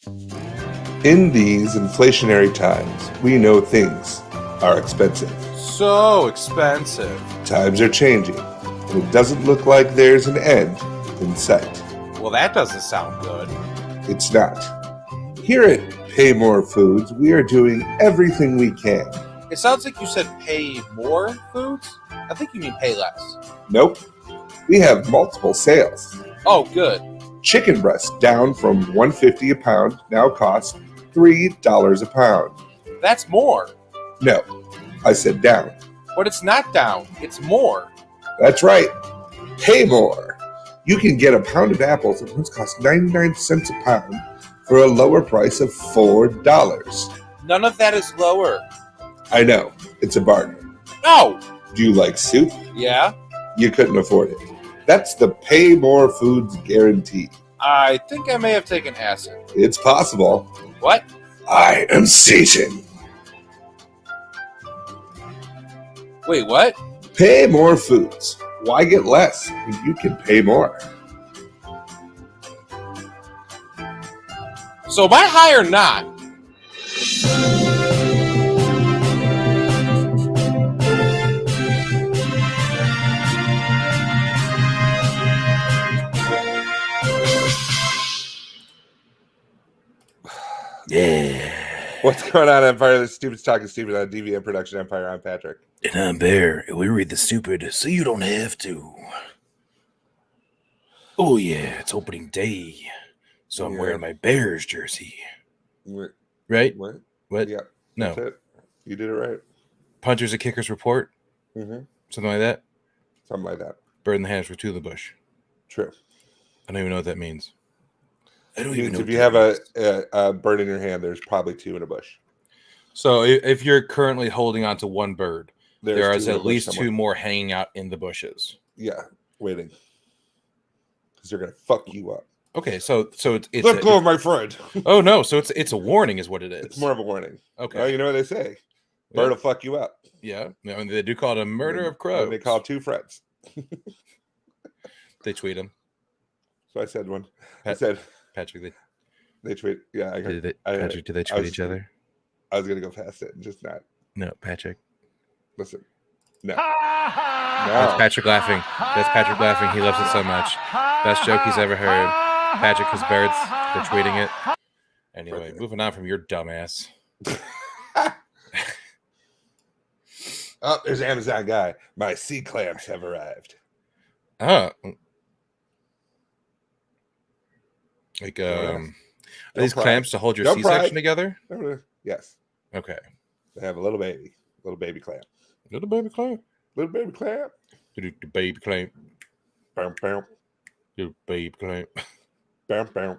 In these inflationary times, we know things are expensive. So expensive. Times are changing, and it doesn't look like there's an end in sight. Well, that doesn't sound good. It's not. Here at Pay More Foods, we are doing everything we can. It sounds like you said pay more foods? I think you mean pay less. Nope. We have multiple sales. Oh, good. Chicken breast down from $1.50 a pound now costs $3 a pound. That's more. No, I said down. But it's not down. It's more. That's right. Pay more. You can get a pound of apples that once cost 99 cents a pound for a lower price of $4. None of that is lower. I know. It's a bargain. No. Do you like soup? Yeah? You couldn't afford it. That's the Pay More Foods guarantee. I think I may have taken acid. It's possible. What? I am Satan. Wait, what? Pay More Foods. Why get less when you can pay more? So am I high or not? Yeah. What's going on, Empire? The Stupid's Talking Stupid on DVM Production Empire. I'm Patrick. And I'm Bear, and we read the stupid so you don't have to. Oh, yeah, it's opening day. So I'm wearing my Bears jersey. Right? What? What? Yeah. No. That's it. You did it right. Punchers and kickers report. Mm-hmm. Something like that. Something like that. Bird in the hand for two in the bush. True. I don't even know what that means. I don't It even means know. if you have a bird in your hand, there's probably two in a bush. So if you're currently holding on to one bird, there is two in a at bush least somewhere. two more hanging out in the bushes. Yeah, waiting. Because they're gonna fuck you up. Okay, so it's Let go of my friend. Oh no, so it's a warning, is what it is. It's more of a warning. Okay. Oh, you know what they say? Bird will fuck you up. Yeah, I mean, they do call it a murder of crows. They call two friends. They tweet them. So I said one. I said Patrick. They tweet. Yeah, Patrick, do they tweet each other? I was gonna go past it and just not. No, Patrick. Listen. No. That's Patrick laughing. That's Patrick laughing. He loves it so much. Best joke he's ever heard. Patrick, his birds. They're tweeting it. Anyway, moving on from your dumbass. Oh, there's the Amazon guy. My sea clamps have arrived. Oh. Like, are these clamps to hold your C-section together? Yes. Okay. They have a little baby clamp. Little baby clamp. Little baby clamp. The baby clamp. Bam, bam. The baby clamp. Bam, bam.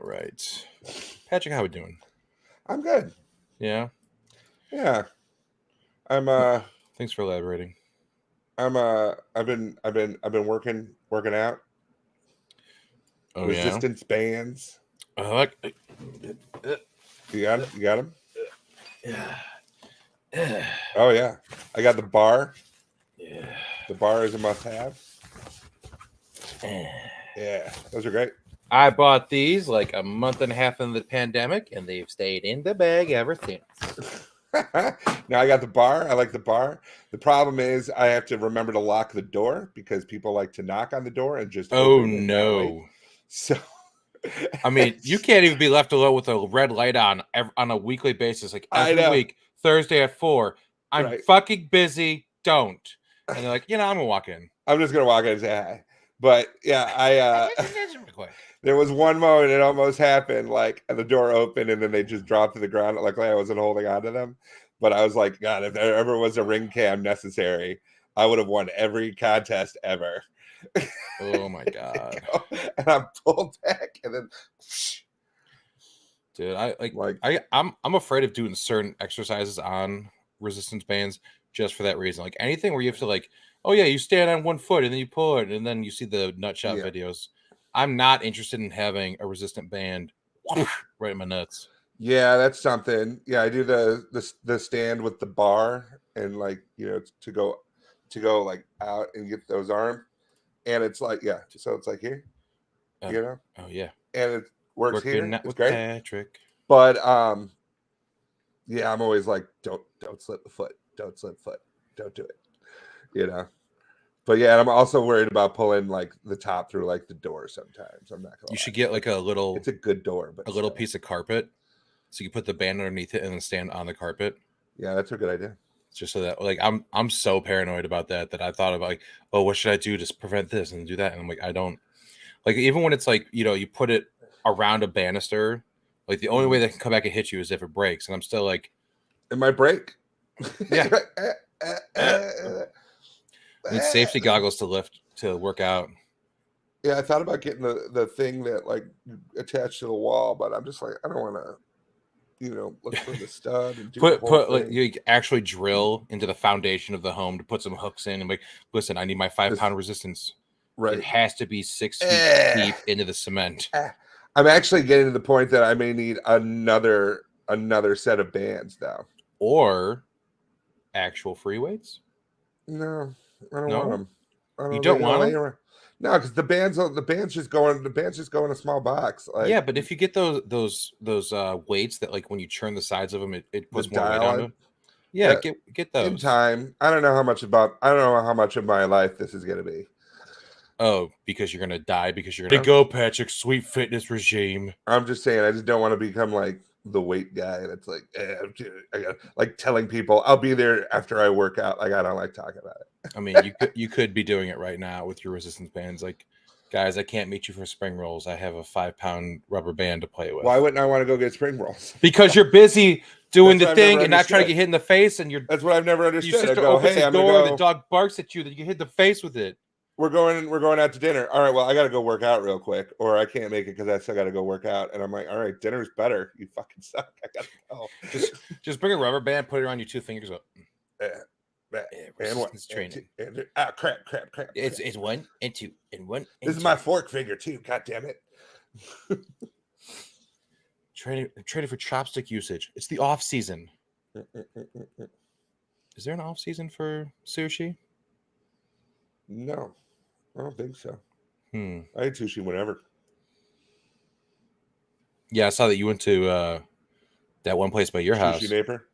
Right. Patrick, how we doing? I'm good. Yeah. Yeah. I'm Thanks for elaborating. I've been working out. Oh, Resistance bands. You got him? You got him? Yeah. Oh yeah. I got the bar. Yeah. The bar is a must-have. Yeah, those are great. I bought these like a month and a half in the pandemic, and they've stayed in the bag ever since. Now I got the bar. I like the bar. The problem is I have to remember to lock the door because people like to knock on the door and just open it no. So I mean, you can't even be left alone with a red light on a weekly basis, like every week, Thursday at 4. I'm fucking busy. Don't. And they're like, I'm gonna walk in. I'm just gonna walk in and say hi. But yeah, there was one moment it almost happened, like the door opened and then they just dropped to the ground. Luckily, I wasn't holding on to them. But I was like, God, if there ever was a ring cam necessary, I would have won every contest ever. Oh my God. And I pulled back and then dude, I'm afraid of doing certain exercises on resistance bands just for that reason. Like anything where you have to like, oh yeah, you stand on one foot and then you pull it and then you see the nutshot videos. I'm not interested in having a resistant band right in my nuts. Yeah, that's something. Yeah, I do the stand with the bar and like, to go like out and get those arms. And it's like, so it's like here, Oh yeah. And works Working here. out It's with great. Patrick. But yeah, I'm always like, don't slip the foot. Don't slip foot. Don't do it. You know. But yeah, I'm also worried about pulling like the top through like the door sometimes. I'm not gonna You lie. should get like a little. It's a good door, but a little piece of carpet, so you can put the band underneath it and then stand on the carpet. Yeah, that's a good idea. Just so that, like, I'm so paranoid about that I thought about like, oh, what should I do to prevent this and do that, and I'm like, I don't like, even when it's like, you put it around a banister, like the only way that can come back and hit you is if it breaks, and I'm still like, it might break. Yeah. Need safety goggles to work out. Yeah, I thought about getting the thing that like attached to the wall, but I'm just like, I don't want to, look for the stud and do the whole put thing. like, you actually drill into the foundation of the home to put some hooks in and like, listen, I need my 5-pound resistance. Right. It has to be 6 feet deep into the cement. I'm actually getting to the point that I may need another set of bands though. Or actual free weights? No, I don't want them. You don't want them? No, because the bands just go in a small box. Like, yeah, but if you get those weights that like when you churn the sides of them, it puts more weight on them. Yeah, get those. In time. I don't know how much of my life this is gonna be. Oh, because you're gonna die because you're gonna go, Patrick. Sweet fitness regime. I'm just saying, I just don't want to become like the weight guy that's like, I got like telling people I'll be there after I work out. Like, I don't like talking about it. I mean, you could be doing it right now with your resistance bands. Like, guys, I can't meet you for spring rolls. I have a 5-pound rubber band to play with. Why wouldn't I want to go get spring rolls? Because you're busy doing the thing and not trying to get hit in the face. And that's what I've never understood. Your sister opens the door, the dog barks at you, then you get hit the face with it. We're going out to dinner. All right, well, I got to go work out real quick, or I can't make it because I still got to go work out. And I'm like, all right, dinner's better. You fucking suck. I got to go. Just bring a rubber band, put it around your 2 fingers. And what? Training. Crap. It's 1 and 2 and 1. This is my fork finger too. God damn it. Training for chopstick usage. It's the off season. Is there an off season for sushi? No, I don't think so. I eat sushi whenever. Yeah, I saw that you went to that one place by your house. Sushi Neighbor.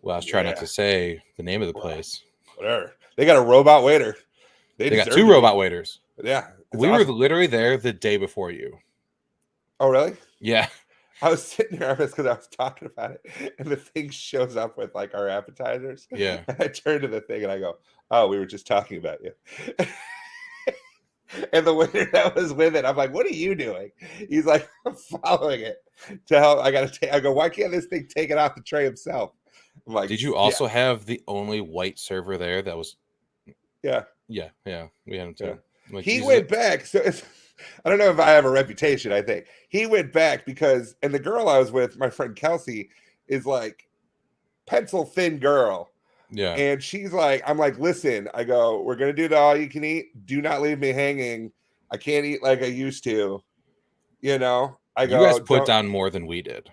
Well, I was trying not to say the name of the place. Whatever. They got a robot waiter. They got 2 robot waiters. Yeah. We were literally there the day before you. Oh, really? Yeah. I was sitting there because I was talking about it, and the thing shows up with like our appetizers. Yeah. And I turn to the thing and I go, "Oh, we were just talking about you." And the waiter that was with it, I'm like, "What are you doing?" He's like, "I'm following it to help. I go, "Why can't this thing take it off the tray himself?" I'm like, did you also have the only white server there that was? Yeah. We had him too. Yeah. Like, he went back. So I don't know if I have a reputation. I think he went back because, and the girl I was with, my friend Kelsey, is like pencil thin girl. Yeah. And she's like, I'm like, listen, I go, we're going to do the all you can eat. Do not leave me hanging. I can't eat like I used to. I go, you guys put down more than we did.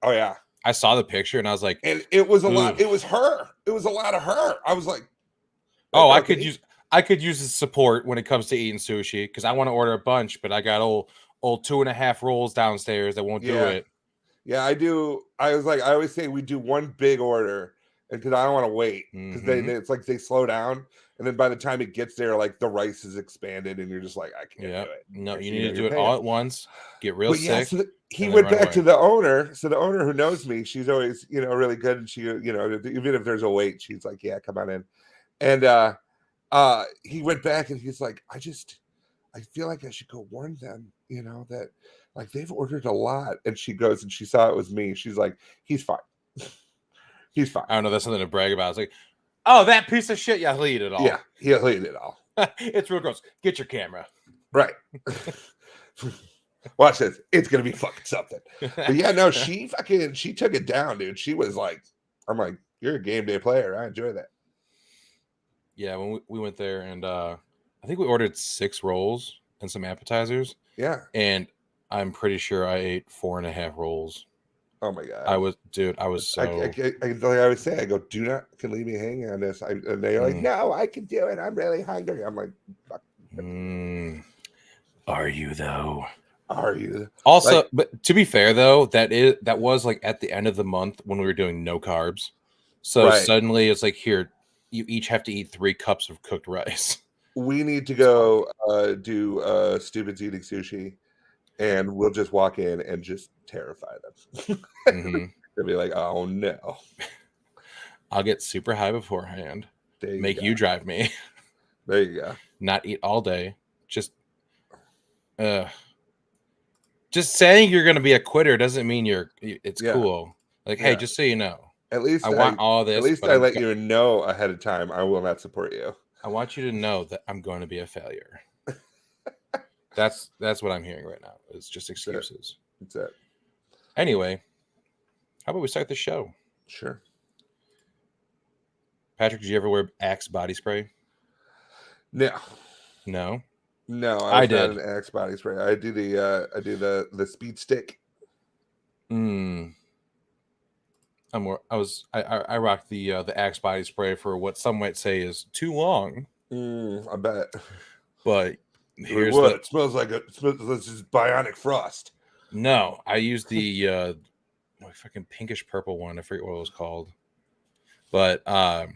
Oh, yeah. I saw the picture and I was like, and it was a lot. It was her. It was a lot of her. I was like, oh, I could use the support when it comes to eating sushi because I want to order a bunch, but I got old 2.5 rolls downstairs that won't do it. Yeah, I do. I was like, I always say we do one big order, and because I don't want to wait because it's like they slow down, and then by the time it gets there, like the rice is expanded, and you're just like, I can't do it. No, you need to do it all at once. Get real sick. Yeah, so he went back to the owner. So the owner who knows me, she's always really good, and she even if there's a wait, she's like, yeah, come on in, and he went back and he's like, I feel like I should go warn them, that like they've ordered a lot. And she goes and she saw it was me. She's like, he's fine. He's fine. I don't know. That's something to brag about. It's like, oh, that piece of shit. Yeah, he'll eat it all. Yeah, he'll eat it all. It's real gross. Get your camera. Right. Watch this. It's going to be fucking something. But yeah, no, she took it down, dude. She was like, I'm like, you're a game day player. I enjoy that. Yeah, when we went there, and I think we ordered 6 rolls and some appetizers. Yeah. And I'm pretty sure I ate 4.5 rolls. Oh my god. I was so. I always say, I go, do not can leave me hanging on this. And they're like, no, I can do it. I'm really hungry. I'm like, fuck. Are you though? Are you? Also, Like, but to be fair though, that was like at the end of the month when we were doing no carbs. So right. suddenly it's like, here, you each have to eat 3 cups of cooked rice. We need to go do Stupid's eating sushi, and we'll just walk in and just terrify them. They'll be like, "Oh no!" I'll get super high beforehand. Make you drive me. There you go. Not eat all day. Just saying you're gonna be a quitter doesn't mean it's cool. Like, hey, just so you know, at least I want all this. At least but I let you know ahead of time. I will not support you. I want you to know that I'm going to be a failure. That's what I'm hearing right now. It's just excuses. That's it. Anyway, how about we start the show? Sure. Patrick, did you ever wear Axe body spray? No. I did. Not an Axe body spray. I do the speed stick. I rocked the Axe body spray for what some might say is too long. I bet. But here's it smells like this is bionic frost. No, I used the fucking pinkish purple one. I forget what it was called. But I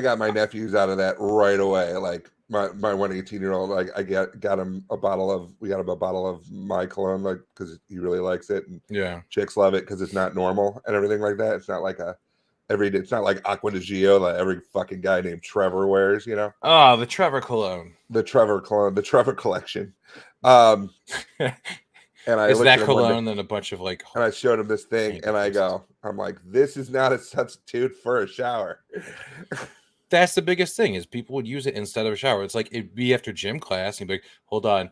got my nephews out of that right away. Like my 18-year-old, like I got him a bottle of my cologne, like because he really likes it, and chicks love it because it's not normal and everything like that. It's not like it's not like Aqua di Gio that every fucking guy named Trevor wears, you know? Oh, the Trevor cologne. The Trevor collection. And I is that cologne than a bunch of like. And I showed him this thing, and I'm like, this is not a substitute for a shower. That's the biggest thing is people would use it instead of a shower. It's like it'd be after gym class, and you'd be like, hold on.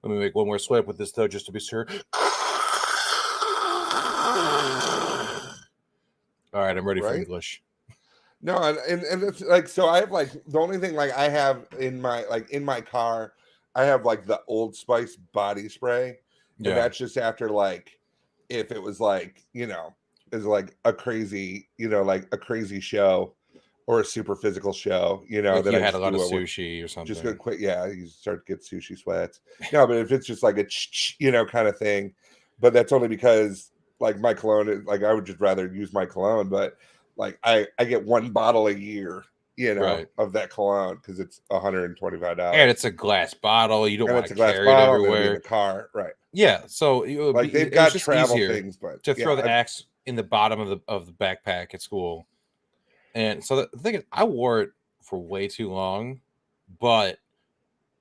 Let me make one more swipe with this though, just to be sure. All right, I'm ready for English. No, and it's like, so I have like the only thing like I have in my car, I have like the Old Spice body spray. And that's just after like if it was like, you know, is like a crazy, you know, like a crazy show or a super physical show, you know, like that you I had a lot of sushi or something. Just go quick, you start to get sushi sweats. No, but if it's just like a you know kind of thing, but that's only because like my cologne, like I would just rather use my cologne, but like I get one bottle a year, you know, of that cologne because it's $125. And it's a glass bottle. You don't want to carry it everywhere. In the car, right? Yeah, so like they've got travel things, but to throw the Axe in the bottom of the backpack at school. And so the thing is, I wore it for way too long, but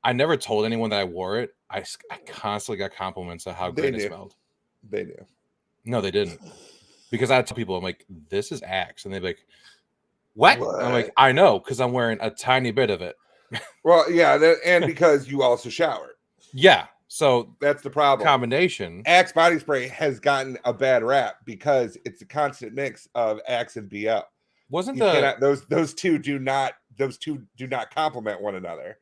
I never told anyone that I wore it. I constantly got compliments on how great it smelled. They knew. No, they didn't. Because I tell people, I'm like, this is Axe. And they'd be like, what? I'm like, I know, because I'm wearing a tiny bit of it. Well, yeah, and because you also shower. Yeah. So that's the problem. Combination. Axe body spray has gotten a bad rap because it's a constant mix of Axe and BO. Wasn't those two do not complement one another.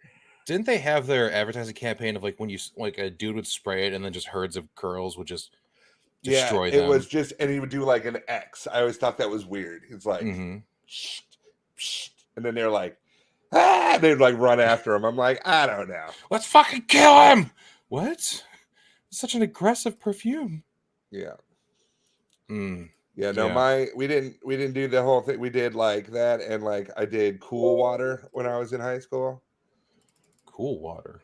Didn't they have their advertising campaign of like when you like a dude would spray it and then just herds of girls would just destroy them? It was just, and he would do like an X. I always thought that was weird. It's like, psh, psh, and then they're like, they'd like run after him. I'm like, I don't know. Let's fucking kill him. What? It's such an aggressive perfume. Yeah. Yeah, no, we didn't do the whole thing. We did like that, and like I did Cool Water when I was in high school. Cool Water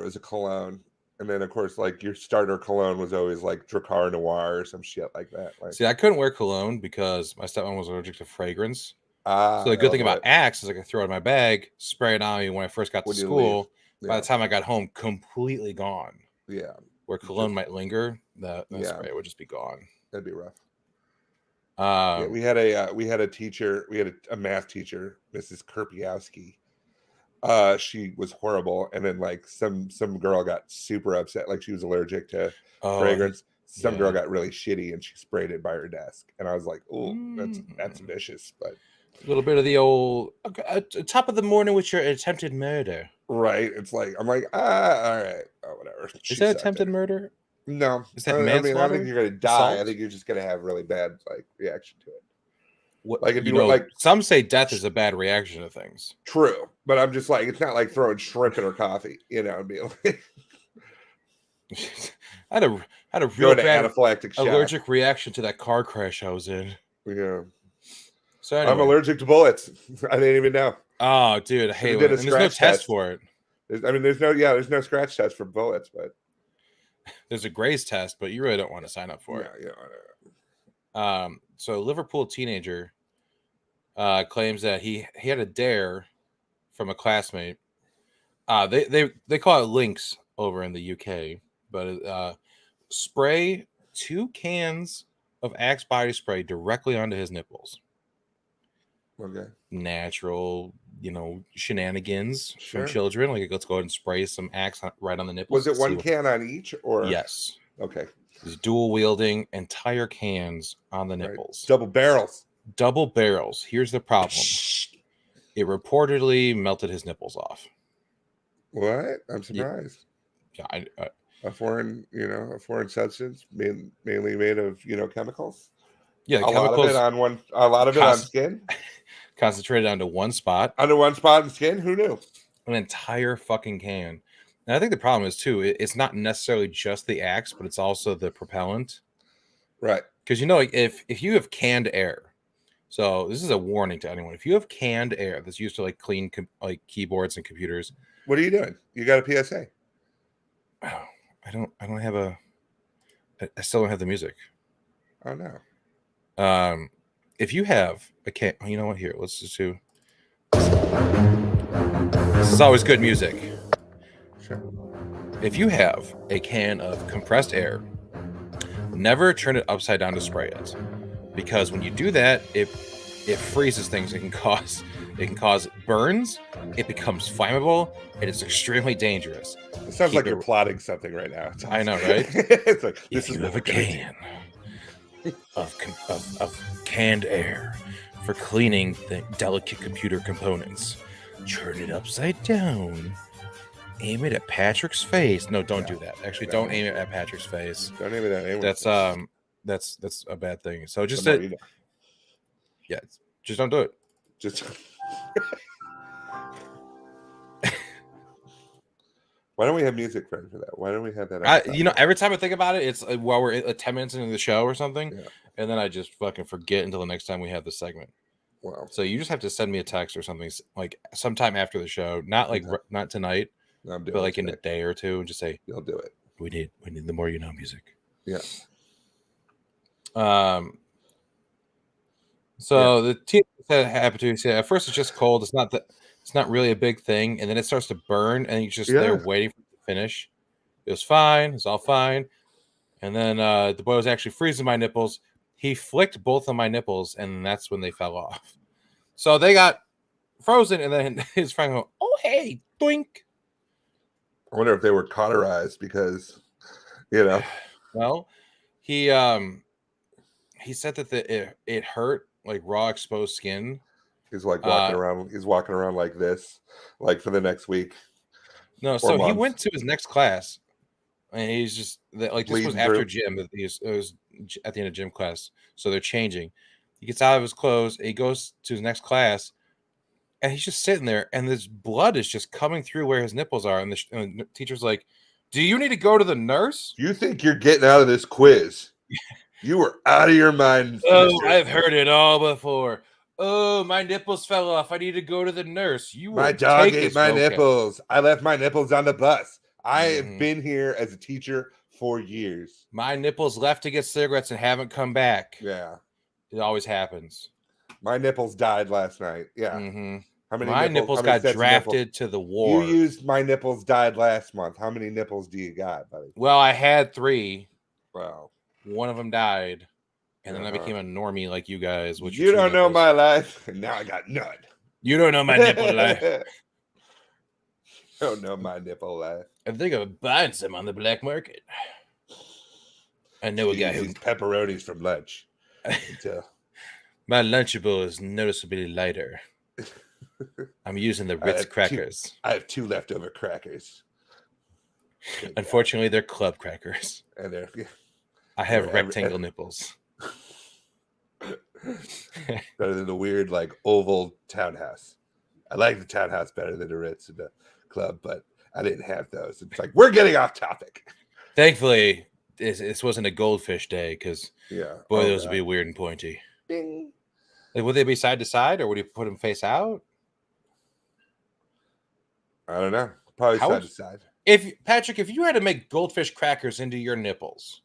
was a cologne, and then of course like your starter cologne was always like Dracar Noir or some shit like that. Like, see, I couldn't wear cologne because my stepmom was allergic to fragrance. So the good thing about Axe is I could throw it in my bag, spray it on me when I first got to school. By the time I got home, completely gone. Yeah, where cologne might linger, that spray would just be gone. That'd be rough. We had a teacher, a math teacher, Mrs. Kerpiowski. She was horrible, and then like some girl got super upset, like she was allergic to fragrance. Some girl got really shitty, and she sprayed it by her desk, and I was like, "Oh, that's vicious." But a little bit of the old top of the morning with your attempted murder, right? It's like I'm like, all right, whatever. Is that attempted murder? No, is that manslaughter? I don't think you're gonna die. Assault? I think you're just gonna have really bad like reaction to it. Like if you were like, some say death is a bad reaction to things. True, but I'm just like, it's not like throwing shrimp in her coffee, you know, and be like, I had a real bad anaphylactic allergic shock. reaction to that car crash I was in. Yeah. So anyway. I'm allergic to bullets. I didn't even know. Oh, dude, I hate it. And there's no test for it. There's no scratch test for bullets, but there's a Gray's test, but you really don't want to sign up for it. Yeah. So a Liverpool teenager claims that he had a dare from a classmate. They call it links over in the UK, but spray 2 cans of Axe body spray directly onto his nipples. Okay. Natural, shenanigans from children. Like, let's go ahead and spray some Axe right on the nipples. Was it one can on each, or yes? Okay. He's dual wielding entire cans on the nipples. Double barrels. Here's the problem. It reportedly melted his nipples off. What? I'm surprised. Yeah, a foreign substance, mainly made of chemicals. Yeah, a lot of it on skin. Concentrated onto one spot. Onto one spot in skin. Who knew? An entire fucking can. And I think the problem is too, it's not necessarily just the Axe, but it's also the propellant. Right. Because if you have canned air, so this is a warning to anyone. If you have canned air that's used to clean keyboards and computers, what are you doing? You got a PSA? Oh, I don't have I still don't have the music. Oh no. If you have a can, you know what? Here, let's just do. This is always good music. Sure. If you have a can of compressed air, never turn it upside down to spray it, because when you do that, it freezes things. It can cause burns. It becomes flammable. It is extremely dangerous. It sounds like you're plotting something right now. I know, right? It's like, if you have a can of canned air for cleaning the delicate computer components, turn it upside down. Aim it at Patrick's face. No, don't do that. Actually, don't aim it at Patrick's face. Don't aim it at anyone. That's a bad thing. So just just don't do it. Just why don't we have music for that? Why don't we have that? Every time I think about it, it's while we're 10 minutes into the show or something, and then I just fucking forget until the next time we have the segment. Wow. So you just have to send me a text or something sometime after the show, not not tonight, but in a day or two, and just say you'll do it. We need the more you know music. Yeah. So the team said happened to say at first it's just cold. It's not really a big thing, and then it starts to burn, and you're just there waiting for it to finish. It was fine. It's all fine. And then the boy was actually freezing my nipples. He flicked both of my nipples, and that's when they fell off. So they got frozen, and then his friend go, "Oh, hey, doink." I wonder if they were cauterized because, Well, he said that it hurt like raw exposed skin. He's walking around. He's walking around like this, for the next week. No, so he went to his next class, and he's just this was after gym. It was at the end of gym class, so they're changing. He gets out of his clothes. He goes to his next class, and he's just sitting there, and this blood is just coming through where his nipples are. And the teacher's like, "Do you need to go to the nurse? You think you're getting out of this quiz? You were out of your mind." Oh, I've heard it all before. Oh, my nipples fell off. I need to go to the nurse. My dog ate my nipples. I left my nipples on the bus. I have been here as a teacher for years. My nipples left to get cigarettes and haven't come back. Yeah. It always happens. My nipples died last night. Yeah. Mm-hmm. How many my nipples got drafted to the war. You used my nipples died last month. How many nipples do you got, buddy? Well, I had 3. Wow. One of them died. And then I became a normie like you guys. Which you don't know my life. And now I got none. You don't know my nipple life. Don't know my nipple life. I think of buying some on the black market. I know a guy who pepperonis from lunch. My Lunchable is noticeably lighter. I'm using the Ritz crackers. I have 2 leftover crackers. Unfortunately, they're club crackers. And I have rectangle nipples. Better than the weird like oval townhouse. I like the townhouse better than the Ritz and the club, but I didn't have those. It's like we're getting off topic. Thankfully, this wasn't a goldfish day because boy, those would be weird and pointy. Ding. Like, would they be side to side, or would you put them face out? I don't know. Probably side to side. If you had to make goldfish crackers into your nipples,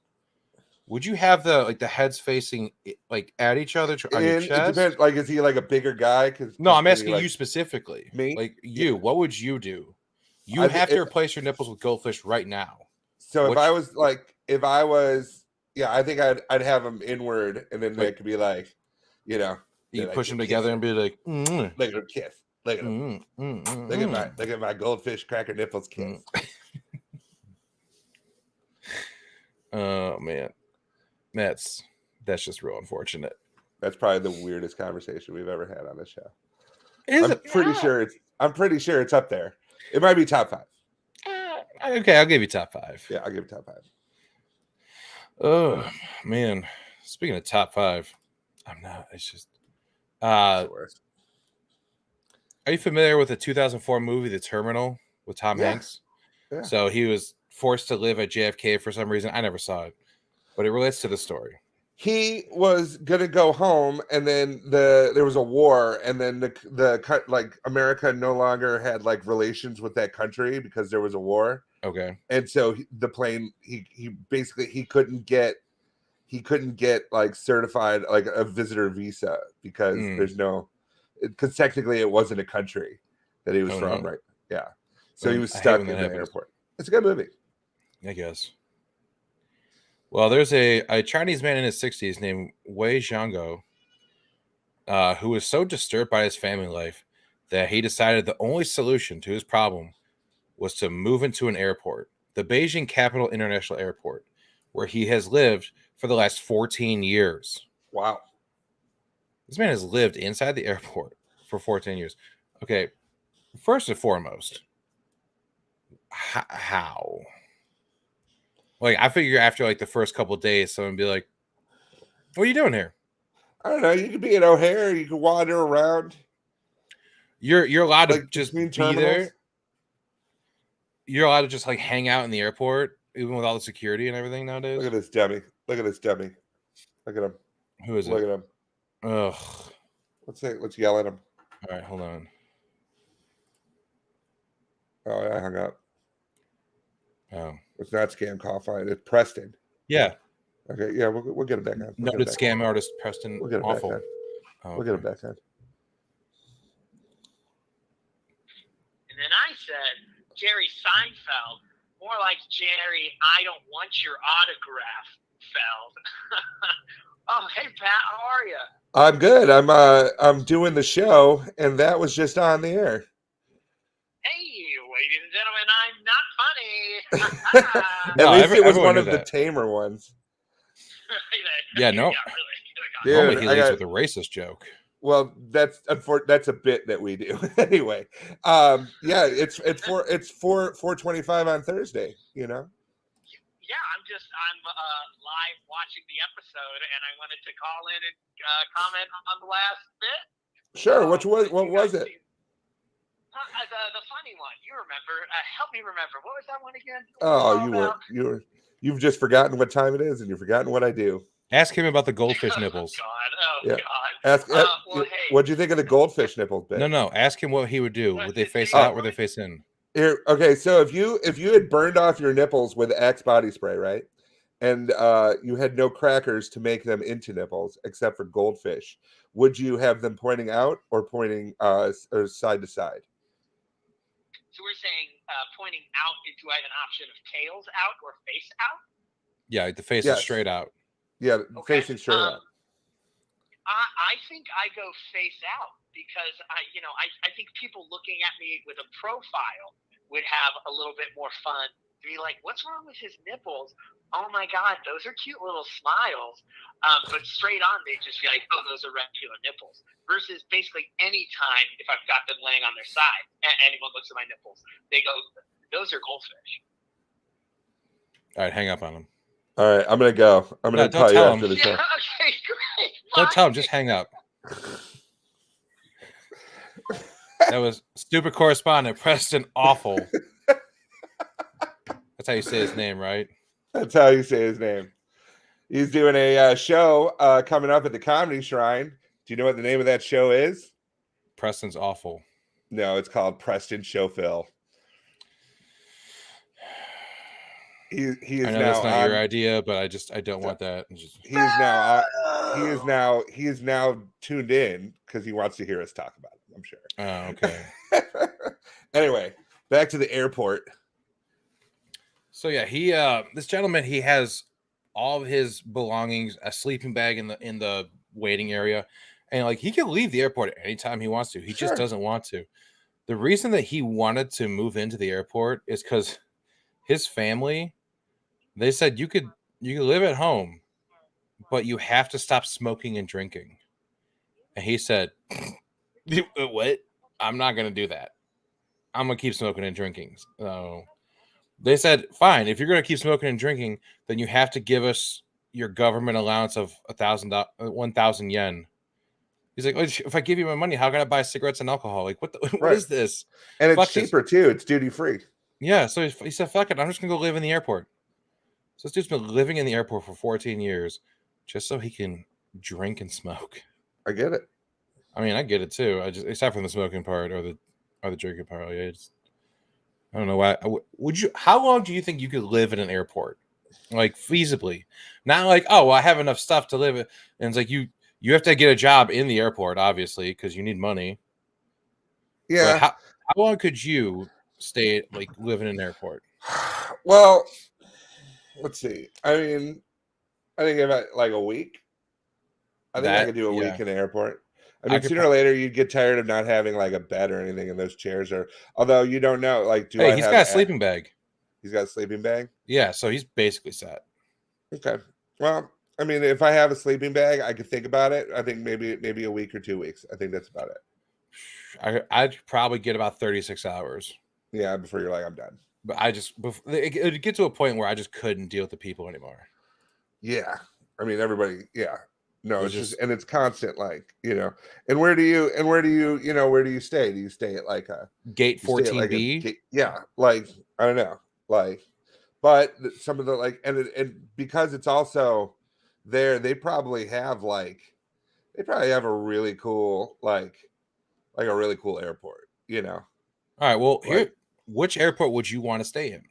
would you have the heads facing like at each other on your chest? It depends. Like, is he like a bigger guy? No, I'm asking you specifically. Me? Like you, what would you do? You have to replace your nipples with goldfish right now. So if I was, I think I'd have them inward, and then they could be like, you like, push them together and be like, look at them kiss. Look at them. Look at my goldfish cracker nipples kiss. Oh man, that's just real unfortunate. That's probably the weirdest conversation we've ever had on this show. I'm pretty sure it's up there. It might be top 5. Okay, I'll give you top 5. Yeah, I'll give you top 5. Oh man, speaking of top 5, I'm not. It's just. Are you familiar with the 2004 movie The Terminal with Tom Hanks? Yeah. So he was forced to live at JFK for some reason. I never saw it, but it relates to the story. He was gonna go home, and then there was a war, and then the America no longer had like relations with that country because there was a war. Okay. And so the plane, he basically he couldn't get like certified like a visitor visa because there's no, because technically it wasn't a country that he was from, right? Yeah. So he was stuck in the airport. It's a good movie, I guess. Well, there's a Chinese man in his 60s named Wei Zhangguo, who was so disturbed by his family life that he decided the only solution to his problem was to move into an airport, the Beijing Capital International Airport, where he has lived for the last 14 years. Wow. This man has lived inside the airport for 14 years. Okay, first and foremost, how? Like, I figure after like the first couple of days, someone would be like, "What are you doing here?" I don't know. You could be at O'Hare. You could wander around. You're allowed to just be there. You're allowed to just like hang out in the airport, even with all the security and everything nowadays. Look at this dummy. Look at this dummy. Look at him. Who is it? Look at him. Ugh. Let's yell at him. All right, hold on. Oh, I hung up. Oh. It's not Scam Call Fine. It's Preston. Yeah. Okay. Yeah, we'll get it back on. Noted scam artist Preston. We'll get it awful. back on. We'll get it back on. And then I said, Jerry Seinfeld, more like Jerry, I don't want your autograph, Feld. Oh, hey Pat, how are you? I'm good. I'm doing the show, and that was just on the air. Hey, ladies and gentlemen, I'm not funny. At least it was one of the tamer ones. Yeah, no. Yeah, really. Dude, he leads with a racist joke. Well, that's a bit that we do anyway. Yeah, it's 4:25 on Thursday. You know. Yeah, I'm live watching the episode, and I wanted to call in and comment on the last bit. Sure. What was it? The funny one. You remember? Help me remember. What was that one again? Oh, you've just forgotten what time it is, and you've forgotten what I do. Ask him about the goldfish nipples. God. Hey, what'd you think of the goldfish nipples bit? No. Ask him what he would do. Would they face out? Would they face in? Here, okay. So if you had burned off your nipples with Axe body spray, right, and you had no crackers to make them into nipples except for goldfish, would you have them pointing out or pointing or side to side? So we're saying pointing out. Do I have an option of tails out or face out? Yeah, the face is straight out. Yeah, facing straight out. I think I go face out because I think people looking at me with a profile would have a little bit more fun. To be like, what's wrong with his nipples? Oh my God, those are cute little smiles. But straight on, they just be like, oh, those are regular nipples. Versus basically any time if I've got them laying on their side and anyone looks at my nipples, they go, those are goldfish. All right, hang up on them. All right, I'm gonna go. I'm gonna call you after the show. Okay, great. Don't tell him. Just hang up. That was stupid correspondent Preston Awful. That's how you say his name, right? That's how you say his name. He's doing a show coming up at the Comedy Shrine. Do you know what the name of that show is? Preston's Awful. No, it's called Preston Show Phil. He is I know now that's not your idea, but I don't want that. He is now tuned in because he wants to hear us talk about it, I'm sure. Oh, okay. Anyway, back to the airport. So yeah, this gentleman, he has all of his belongings, a sleeping bag in the waiting area, and like he can leave the airport anytime he wants to. He just doesn't want to. The reason that he wanted to move into the airport is because his family, they said you could live at home, but you have to stop smoking and drinking. And he said, "What? I'm not going to do that. I'm going to keep smoking and drinking." So they said, "Fine. If you're going to keep smoking and drinking, then you have to give us your government allowance of 1,000 yen." He's like, "If I give you my money, how can I buy cigarettes and alcohol? Like, what is this?" And it's cheaper too. It's duty free. Yeah. So he said, "Fuck it. I'm just going to go live in the airport." So this dude's been living in the airport for 14 years just so he can drink and smoke. I get it. I mean, I get it too. I just, except from the smoking part or the drinking part. I don't know why. How long do you think you could live in an airport? Like feasibly, not like, oh, well, I have enough stuff to live in. And it's like you have to get a job in the airport, obviously, because you need money. Yeah. But how long could you stay like live in an airport? Well, let's see. I mean, I think about like a week. I think I could do a week in the airport. I mean, sooner or later you'd get tired of not having like a bed or anything in those chairs. Or although you don't know, like, he's got a sleeping bag. He's got a sleeping bag. Yeah, so he's basically set. Okay. Well, I mean, if I have a sleeping bag, I could think about it. I think maybe a week or 2 weeks. I think that's about it. I'd probably get about 36 hours. Yeah, before you're like, I'm done. But it'd get to a point where I just couldn't deal with the people anymore. Yeah. I mean, everybody, yeah. No, it's just, and it's constant, like, you know. And where do you stay? Do you stay at like a gate 14B? Yeah, like, I don't know. Like, but some of the like, and because it's also there, they probably have a really cool, like a really cool airport, you know. All right, well, which airport would you want to stay in?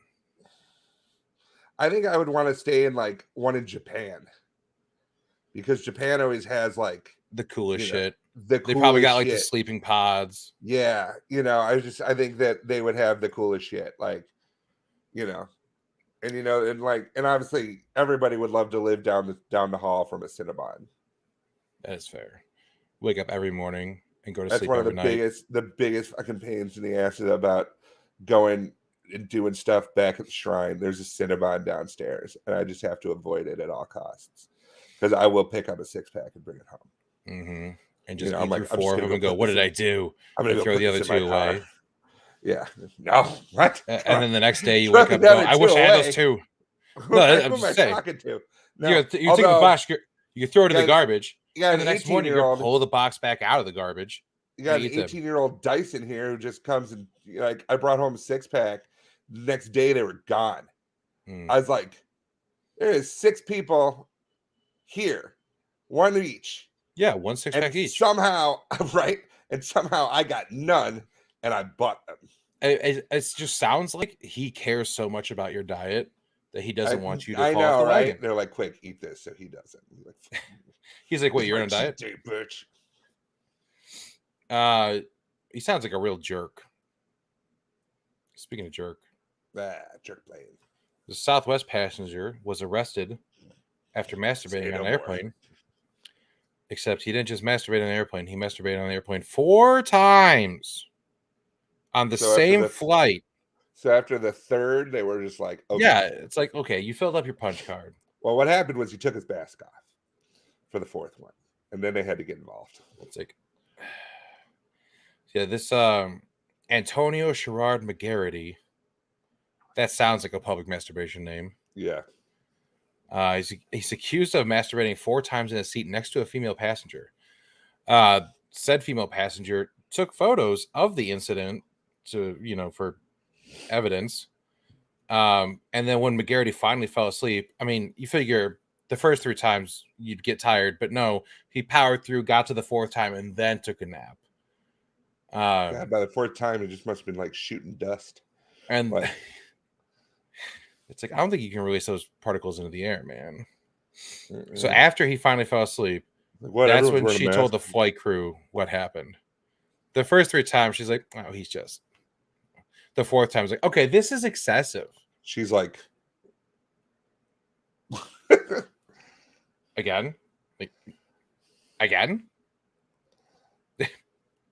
I think I would want to stay in like one in Japan, because Japan always has like the coolest shit. They probably got like the sleeping pods. Yeah, you know, I think that they would have the coolest shit, like, you know, and and obviously everybody would love to live down the hall from a Cinnabon. That is fair. Wake up every morning and go to That's sleep. That's one of the biggest fucking pains in the ass about going and doing stuff back at the shrine. There's a Cinnabon downstairs, and I just have to avoid it at all costs, because I will pick up a 6-pack and bring it home. Mm-hmm. And just eat through 4 of them and go, what did I do? I'm going to throw the other 2 away. Yeah. No. What? And then the next day you wake up and go, I wish I had those 2. No, I'm just saying. Talking to? No. You take the box, you throw it in the garbage. Yeah, and the next morning you pull the box back out of the garbage. You got an 18-year-old Dyson here who just comes and, like, I brought home a 6-pack. The next day they were gone. I was like, there is 6 people here, 1 each. Yeah, 1 6-pack each. Somehow, right? And somehow I got none, and I bought them. It just sounds like he cares so much about your diet that he doesn't want you to fall off the right? wagon. They're like, quick, eat this, so he doesn't. He's like, wait, you're on a diet? Day, bitch. He sounds like a real jerk. Speaking of jerk. Jerk plane. The Southwest passenger was arrested after masturbating on an airplane. Except he didn't just masturbate on the airplane. He masturbated on the airplane 4 times on the same flight. So after the 3rd, they were just like, okay. Yeah, it's like, okay, you filled up your punch card. Well, what happened was he took his mask off for the 4th one, and then they had to get involved. It's like, yeah, this Antonio Sherrard McGarity. That sounds like a public masturbation name. Yeah. He's accused of masturbating 4 times in a seat next to a female passenger. Said female passenger took photos of the incident for evidence. And then when McGarity finally fell asleep, I mean, you figure the first 3 times you'd get tired, but no, he powered through, got to the 4th time, and then took a nap. God, by the 4th time, it just must have been like shooting dust. And it's like, I don't think you can release those particles into the air, man. So after he finally fell asleep, that's when she told the flight crew what happened. The first 3 times, she's like, oh, he's just. The 4th time, is like, okay, this is excessive. She's like, again? Like, again?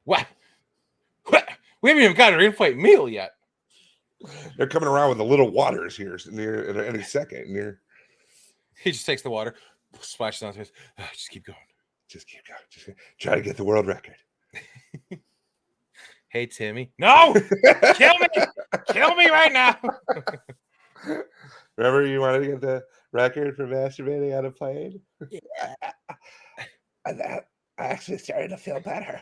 What? We haven't even got our in-flight meal yet. They're coming around with the little waters here near any second. He just takes the water, splashes on his face. Just keep going. Just keep going. Just try to get the world record. Hey, Timmy. No! Kill me! Kill me right now! Remember you wanted to get the record for masturbating on a plane? Yeah. I actually started to feel better.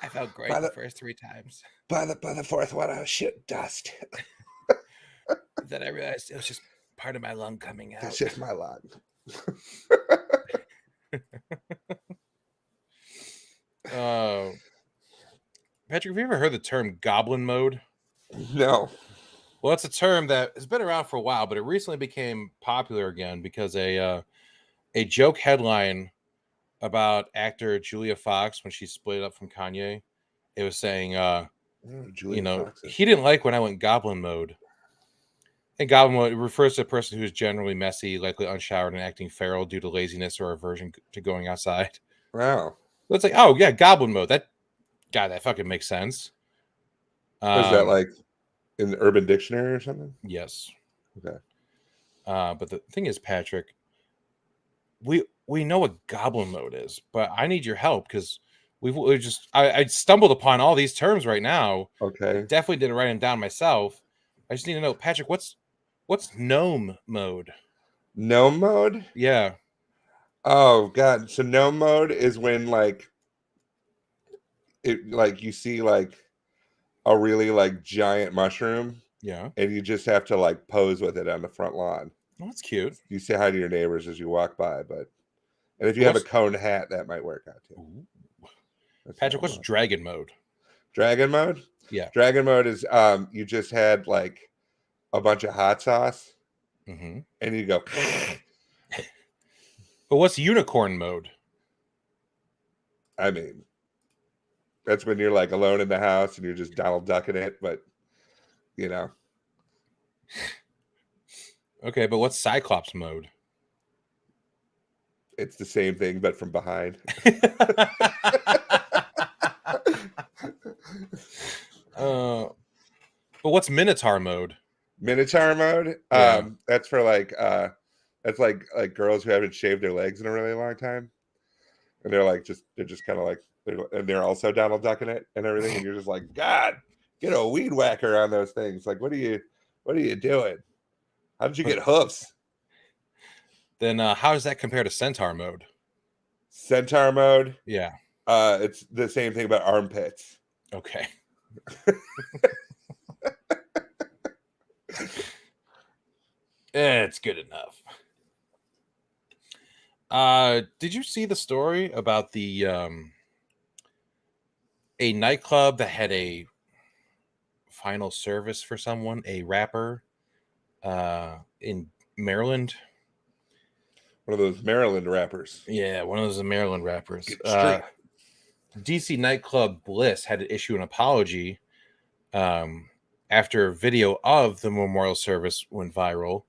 I felt great the first 3 times. By the 4th one, I was shooting dust. Then I realized it was just part of my lung coming out. It's just my lung. Patrick, have you ever heard the term goblin mode? No. Well, it's a term that has been around for a while, but it recently became popular again because a joke headline about actor Julia Fox when she split up from Kanye, it was saying, he didn't like when I went goblin mode. And goblin mode refers to a person who is generally messy, likely unshowered, and acting feral due to laziness or aversion to going outside. Wow. So it's like, oh yeah, goblin mode. That fucking makes sense. Was that like in the Urban Dictionary or something? Yes. Okay. But the thing is, Patrick, we know what goblin mode is, but I need your help because I stumbled upon all these terms right now. Okay. I definitely didn't write them down myself. I just need to know, Patrick, what's gnome mode? Gnome mode? Yeah. Oh God. So gnome mode is when you see like a really like giant mushroom. Yeah. And you just have to like pose with it on the front lawn. Oh, that's cute. You say hi to your neighbors as you walk by, and if you have a cone hat, that might work out too. Patrick, what's dragon mode? Dragon mode? Yeah. Dragon mode is you just had like a bunch of hot sauce, and you go. But what's unicorn mode? I mean, that's when you're like alone in the house and you're just Donald Ducking it, but you know. Okay, but what's Cyclops mode? It's the same thing, but from behind. But what's Minotaur mode? Minotaur mode? Yeah. That's for like that's like girls who haven't shaved their legs in a really long time. And they're just kind of like they're also Donald Ducking it and everything, and you're just like, God, get a weed whacker on those things. Like, what are you doing? How did you get hoofs? Then how does that compare to centaur mode? Centaur mode? Yeah. It's the same thing about armpits. Okay. It's good enough. Did you see the story about the a nightclub that had a final service for someone, a rapper in Maryland? One of those Maryland rappers. Yeah, one of those Maryland rappers. DC nightclub Bliss had to issue an apology after video of the memorial service went viral.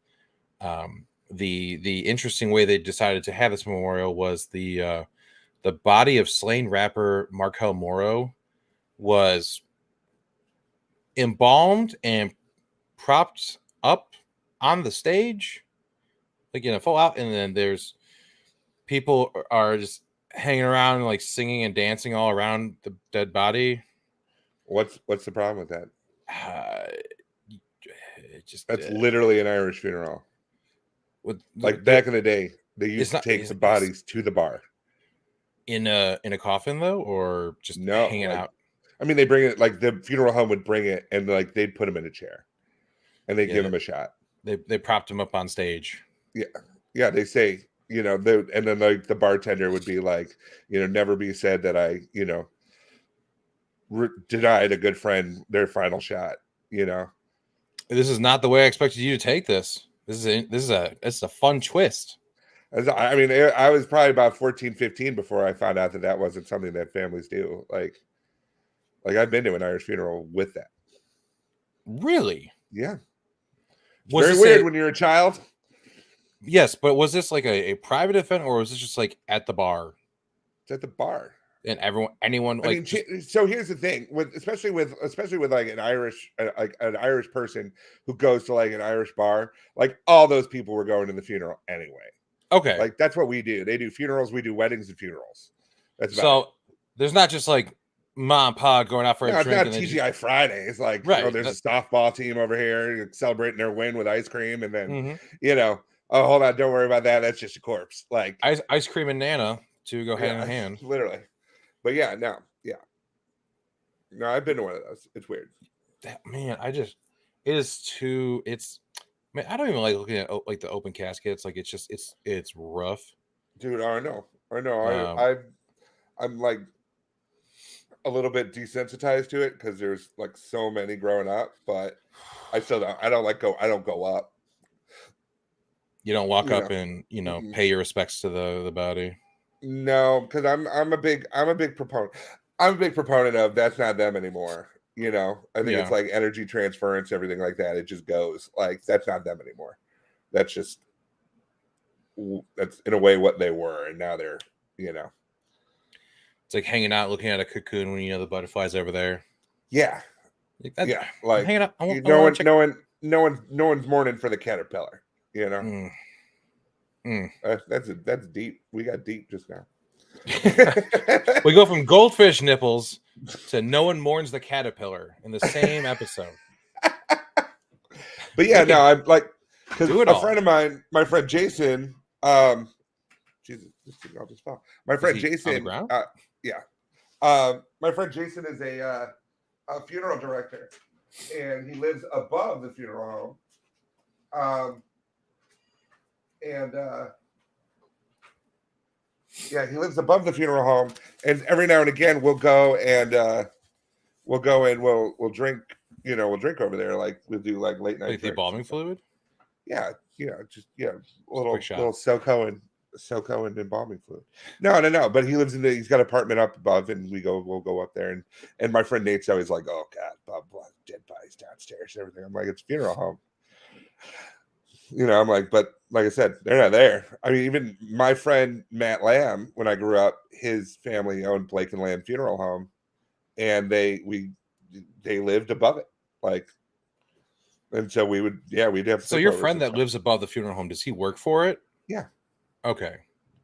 The interesting way they decided to have this memorial was the body of slain rapper Markel Moro was embalmed and propped up on the stage, like in a full out, and then there's people are just hanging around and like singing and dancing all around the dead body. What's the problem with that? Just that's literally an Irish funeral. Like back in the day, they used to take the it's bodies to the bar. in a coffin though, or just No, hanging like, out. I mean, they bring it like the funeral home would bring it, and like they'd put him in a chair, and they'd give him a shot. They propped him up on stage. Yeah. They say, and then like the bartender would be like, never be said that I, denied a good friend their final shot. This is not the way I expected you to take this. This is a fun twist. I mean, I was probably about 14, 15 before I found out that wasn't something that families do. Like I've been to an Irish funeral with that. Really? Yeah. It's Was very weird when you're a child. Yes, but was this like a private event, or was this just like at the bar? It's at the bar. And anyone. I mean, so here's the thing, especially with like an Irish person who goes to like an Irish bar, like all those people were going to the funeral anyway. Okay, like that's what we do. They do funerals, we do weddings and funerals. That's about so it. There's not just like mom and pa going out for a drink. It's not TGI Friday. It's like, there's a softball team over here celebrating their win with ice cream, and then oh, hold on, don't worry about that. That's just a corpse. Like ice cream and Nana to go hand in hand, literally. But no, I've been to one of those. It's weird. Man, it is too. Man, I don't even like looking at like the open caskets. Like it's rough, dude. I know. I'm like a little bit desensitized to it because there's like so many growing up, but I still don't. I don't go up. You don't walk up and pay your respects to the body. No, because I'm a big proponent. I'm a big proponent of that's not them anymore. I think it's like energy transference, everything like that. It just goes like that's not them anymore. That's just that's in a way what they were, and now they're It's like hanging out, looking at a cocoon when the butterflies over there. Yeah, like hanging out. No one's mourning for the caterpillar. That's deep. We got deep just now. We go from goldfish nipples to no one mourns the caterpillar in the same episode. But I'm like, because a friend of mine, my friend Jason, Jesus, this thing all just fell. My friend Jason, my friend Jason is a funeral director, and he lives above the funeral home. He lives above the funeral home, and every now and again we'll go and we'll drink. We'll drink over there. Like we'll do like late night. Like the embalming fluid. Yeah, just a little SoCo and embalming fluid. No. But he lives he's got an apartment up above, and we'll go up there, and my friend Nate's always like, oh God, blah blah, dead bodies downstairs and everything. I'm like, it's a funeral home. I'm like, but like I said, they're not there. I mean, even my friend Matt Lamb, when I grew up, his family owned Blake and Lamb Funeral Home, and they lived above it, like, and so we'd have. So your friend that lives above the funeral home, does he work for it? Yeah. Okay.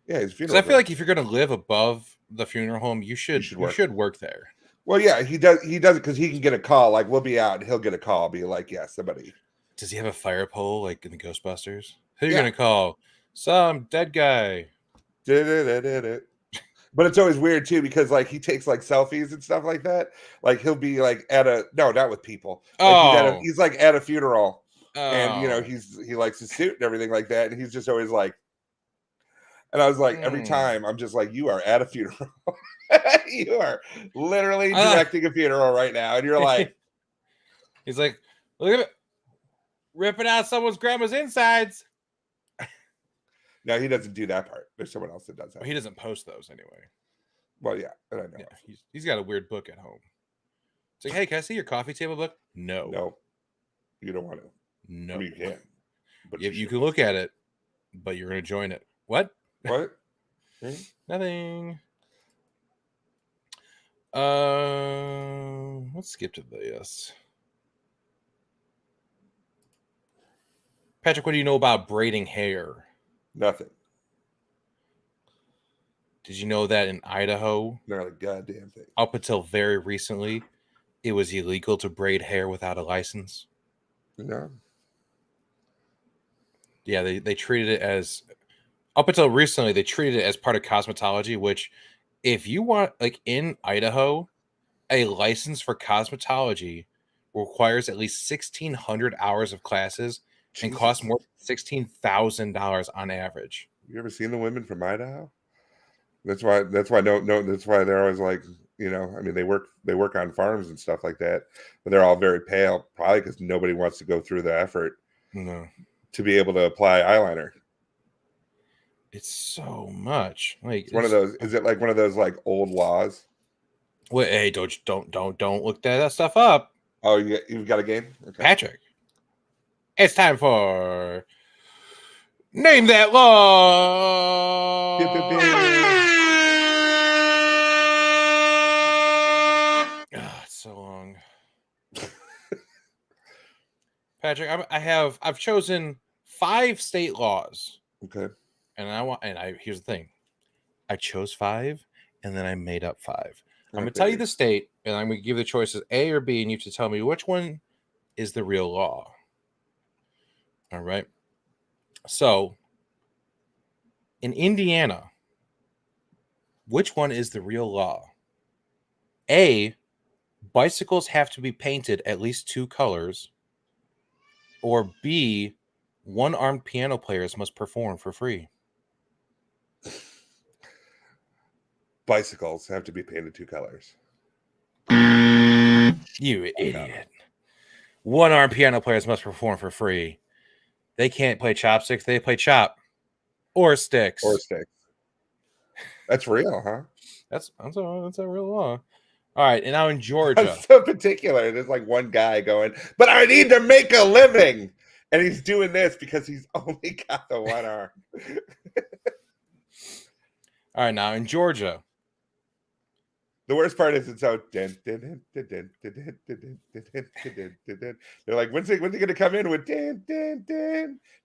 Yeah, his funeral. I feel like if you're going to live above the funeral home, you should work there. Well, yeah, he does it because he can get a call. Like we'll be out, and he'll get a call, be like, yeah, somebody. Does he have a fire pole like in the Ghostbusters? Who are you gonna call? Some dead guy. But it's always weird too because like he takes like selfies and stuff like that. Like he'll be like not with people. Like, he's like at a funeral, and he likes his suit and everything like that, and he's just always like. And I was like, every time I'm just like, you are at a funeral. You are literally directing a funeral right now, and you're like, he's like, look at it. Ripping out someone's grandma's insides. No, he doesn't do that part. There's someone else that does that. Well, he doesn't post those anyway. Well, yeah, I know. Yeah, he's got a weird book at home. It's like, hey, can I see your coffee table book? No, you don't want to. No, I mean, you can. But you can look at it, but you're going to join it. What? Nothing. Let's skip to this. Patrick, what do you know about braiding hair? Nothing. Did you know that in Idaho, not a goddamn thing, up until very recently, it was illegal to braid hair without a license? No. Yeah, they treated it as, up until recently, they treated it as part of cosmetology, which if you want, like in Idaho, a license for cosmetology requires at least 1,600 hours of classes and costs more than $16,000 on average. You ever seen the women from Idaho? That's why that's why they're always like, I mean, they work on farms and stuff like that, but they're all very pale, probably because nobody wants to go through the effort to be able to apply eyeliner. It's so much. Like it's one of those. Is it like one of those like old laws? Wait, hey, don't look that stuff up. Oh, you've got a game, okay. Patrick. It's time for Name That Law. It's so long. Patrick, I've chosen 5 state laws. Okay. And here's the thing. I chose 5 and then I made up 5. I'm going to tell you the state, and I'm going to give the choices A or B, and you have to tell me which one is the real law. All right. So, in Indiana, which one is the real law? A, bicycles have to be painted at least 2 colors. Or B, one-armed piano players must perform for free. Bicycles have to be painted 2 colors. You idiot. One-armed piano players must perform for free. They can't play chopsticks. They play chop or sticks. That's real, huh? That's a real law. All right, and now in Georgia. That's so particular. There's like one guy going, but I need to make a living. And he's doing this because he's only got the one arm. All right, now in Georgia. The worst part is it's so. They're like, when's he going to come in with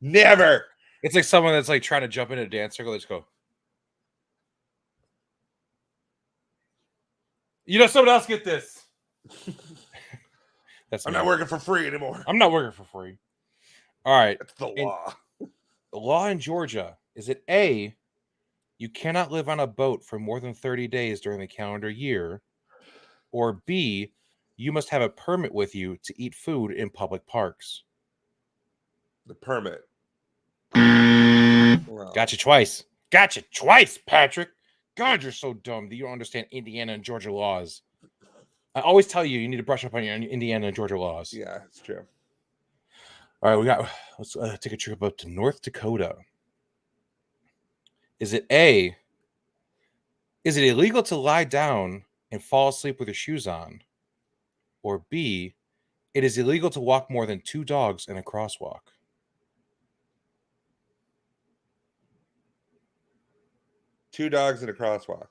Never. It's like someone that's like trying to jump into a dance circle. Let's go. Someone else get this. I'm not working for free anymore. I'm not working for free. All right. That's the law. The law in Georgia is it A, you cannot live on a boat for more than 30 days during the calendar year, or B, you must have a permit with you to eat food in public parks. The permit. Well. Got you twice, Patrick. God, you're so dumb that you don't understand Indiana and Georgia laws. I always tell you need to brush up on your Indiana and Georgia laws. Yeah, it's true. All right, let's take a trip up to North Dakota. Is it A, is it illegal to lie down and fall asleep with your shoes on? Or B, it is illegal to walk more than 2 dogs in a crosswalk? Two dogs in a crosswalk.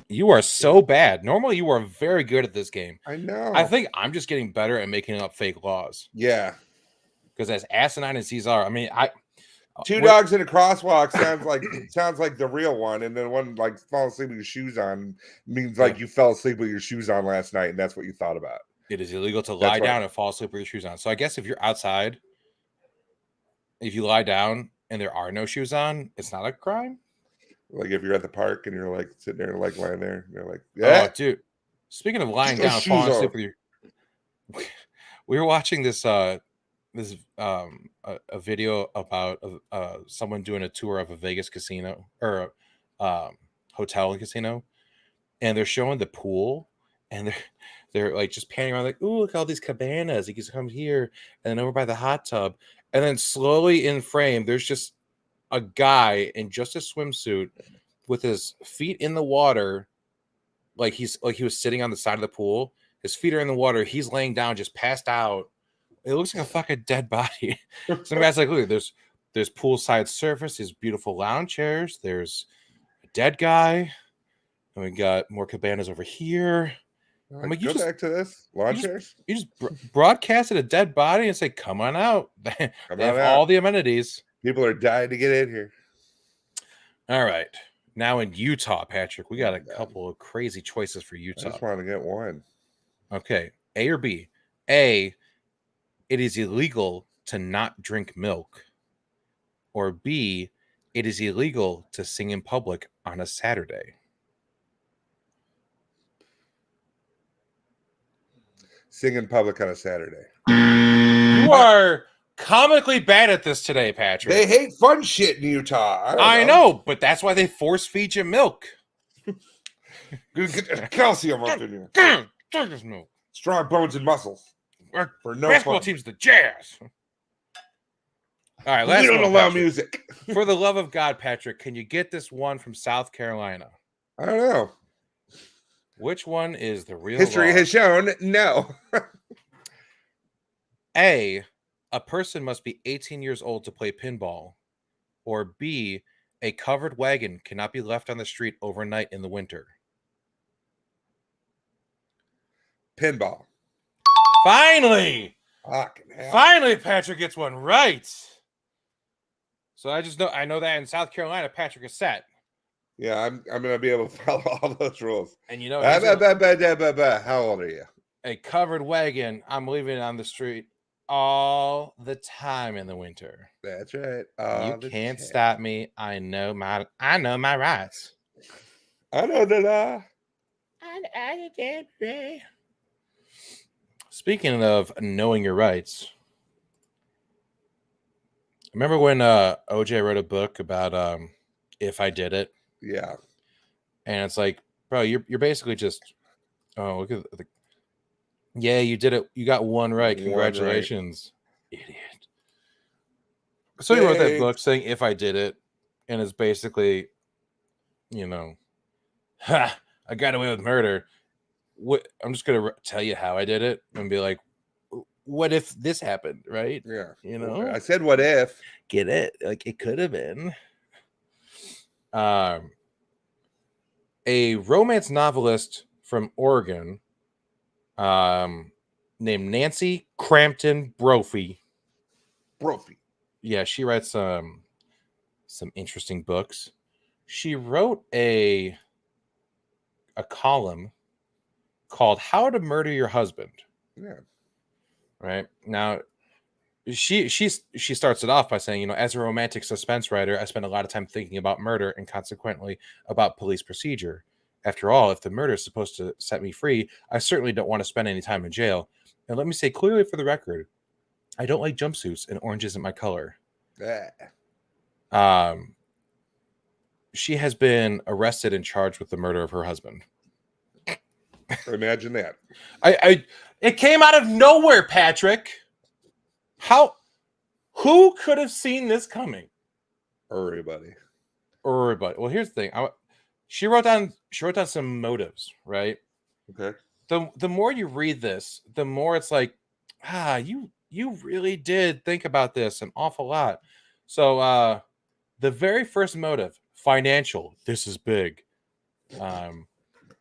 You are so bad. Normally, you are very good at this game. I know. I think I'm just getting better at making up fake laws. Yeah. Because as asinine as these are, I mean, Two dogs in a crosswalk sounds like the real one, and then one like fall asleep with your shoes on means like you fell asleep with your shoes on last night, and that's what you thought about. It is illegal to lie down and fall asleep with your shoes on. So I guess if you're outside, if you lie down and there are no shoes on, it's not a crime. Like if you're at the park and you're like sitting there like lying there, and you're like, yeah, oh, dude. Speaking of lying down and falling asleep with your, we were watching this a video about someone doing a tour of a Vegas casino or hotel and casino, and they're showing the pool, and they're like just panning around like, ooh, look at all these cabanas. You can come here, and then over by the hot tub, and then slowly in frame, there's just a guy in just a swimsuit with his feet in the water, like he was sitting on the side of the pool. His feet are in the water. He's laying down, just passed out. It looks like a fucking dead body. Some guy's like, look, there's poolside surface, there's beautiful lounge chairs, there's a dead guy, and we got more cabanas over here. I'm like, go back to this lawn chairs. You just broadcasted a dead body and say, "Come on out." They have all the amenities. People are dying to get in here. All right, now in Utah, Patrick, we got a couple of crazy choices for Utah. I just want to get one. Okay, A or B? A, it is illegal to not drink milk, or B, it is illegal to sing in public on a Saturday? Sing in public on a Saturday. You are comically bad at this today, Patrick. They hate fun shit in Utah. I know, but that's why they force feed you milk. Get that calcium up in you. Strong bones and muscles. For no basketball fun. team's the Jazz. All right, last We don't one, allow Patrick. music. For the love of God, Patrick, can you get this one from South Carolina? I don't know. Which one is the real History law? has shown no. A person must be 18 years old to play pinball, or B, a covered wagon cannot be left on the street overnight in the winter. Pinball. Finally! Fucking hell. Finally, Patrick gets one right. So I know that in South Carolina, Patrick is set. Yeah, I'm gonna be able to follow all those rules. And you know, How old are you? a covered wagon, I'm leaving it on the street all the time in the winter. That's right. You can't stop me. I know my rights. I know that. Speaking of knowing your rights, remember when OJ wrote a book about If I Did It? Yeah. And it's like, bro, you're basically just, oh, look at the, yeah, you did it. You got one right. Congratulations, idiot. So he wrote that book saying If I Did It, and it's basically, you know, ha, I got away with murder. What, I'm just gonna tell you how I did it and be like, what if this happened, right? Yeah. You know, I said, what if? Get it? Like, it could have been. A romance novelist from Oregon, named Nancy Crampton Brophy. Yeah, she writes some interesting books. She wrote a column called "How to Murder Your Husband." Yeah. Right now, she starts it off by saying, you know, as a romantic suspense writer, I spend a lot of time thinking about murder and consequently about police procedure. After all, if the murder is supposed to set me free, I certainly don't want to spend any time in jail. And let me say clearly for the record, I don't like jumpsuits, and orange isn't my color. Yeah. She has been arrested and charged with the murder of her husband. Imagine that. It came out of nowhere, Patrick. Who could have seen this coming? Everybody. Well, here's the thing. She wrote down some motives, right? Okay. The more you read this, the more it's like, you really did think about this an awful lot. So the very first motive, financial. This is big.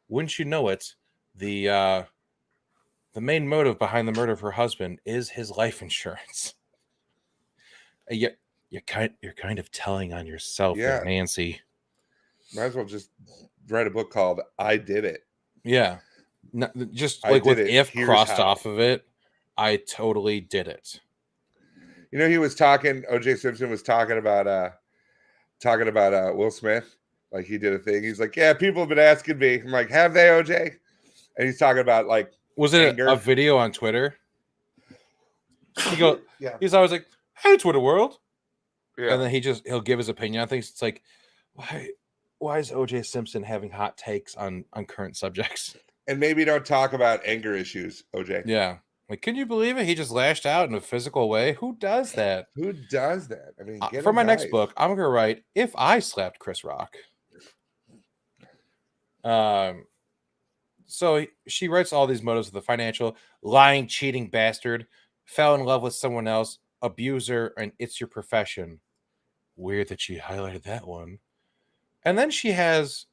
Wouldn't you know it? The main motive behind the murder of her husband is his life insurance. You're kind of telling on yourself, there, Nancy. Might as well just write a book called "I Did It." Yeah, just like with "if" crossed off of it. I totally did it. You know, he was talking. O.J. Simpson was talking about Will Smith. Like, he did a thing. He's like, "Yeah, people have been asking me." I'm like, "Have they, O.J.?" And he's talking about, like, was it a video on Twitter? He's always like, "Hey, Twitter world," and then he'll give his opinion on things. It's like, why is O.J. Simpson having hot takes on current subjects? And maybe don't talk about anger issues, O.J. Yeah, like, can you believe it? He just lashed out in a physical way. Who does that? Who does that? I mean, for my next book, I'm gonna write "If I Slapped Chris Rock." So she writes all these motives of the financial, lying, cheating bastard, fell in love with someone else, abuser, and it's your profession. Weird that she highlighted that one. And then she has